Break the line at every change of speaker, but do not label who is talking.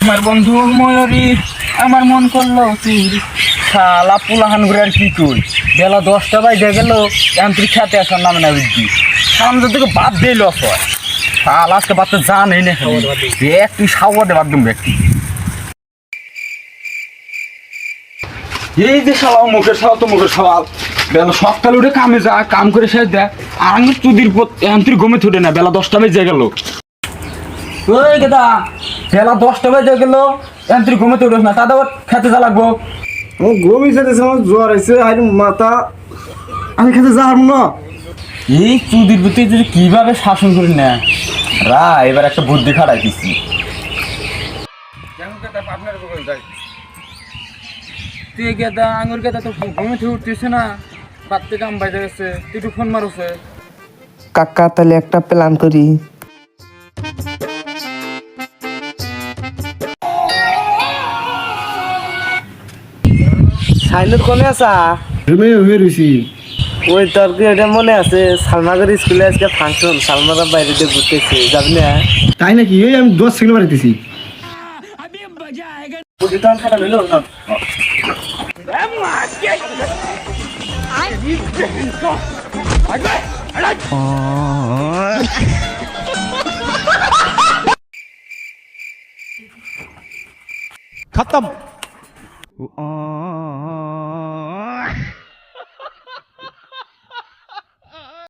আমার বন্ধু ময়ূরী আমার মন করলো তুই শালা পুলাহান ঘুরে আর কি কই বেলা 10টা বাজে গেল যান্ত্রিক খেতে আসার নামে না বুঝছি সামনে থেকে বাদ দিল শালা আজকে বাদ তো জানেই না তুই সাওয়া দে বাদ ব্যক্তি এই যে শালা মুখের শালা তো মুখের সওয়াল বেলা সকালে উঠে কামে যা কাম করে শেষ দেয় আর আমি তুদির যান্ত্রিক ঘুমে থুটে না বেলা 10টা বেজে গেল ওই দাদা বেলা 10টা বেজে গেল যান্ত্রিক ঘুমে থুটিস না তাদের খেতে যা লাগবো
ঘুমিয়ে যেতেছে আমার জ্বর আছে আর মাথা আমি খেতে যাবো না।
এই চুদির প্রতি যদি কিভাবে শাসন করি না রা এবার একটা বুদ্ধি খাটাই দিচ্ছি তুই গেদা আঙুর গেদা তো ঘুমে থেকে উঠতেছে না বাড়তে কাম বাইরে গেছে তুই একটু ফোন মারুছে
কাকা তাহলে একটা প্ল্যান করি। সাইনুর কোনে আসা
হয়ে রয়েছি
ওই তোর কি এটা মনে আছে সালমাগর স্কুলে আজকে ফাংশন সালমাগর বাইরে দিয়ে ঘুরতেছে যাবি না?
তাই নাকি এই আমি 10 সেকেন্ড বাড়িতেছি।
खत्म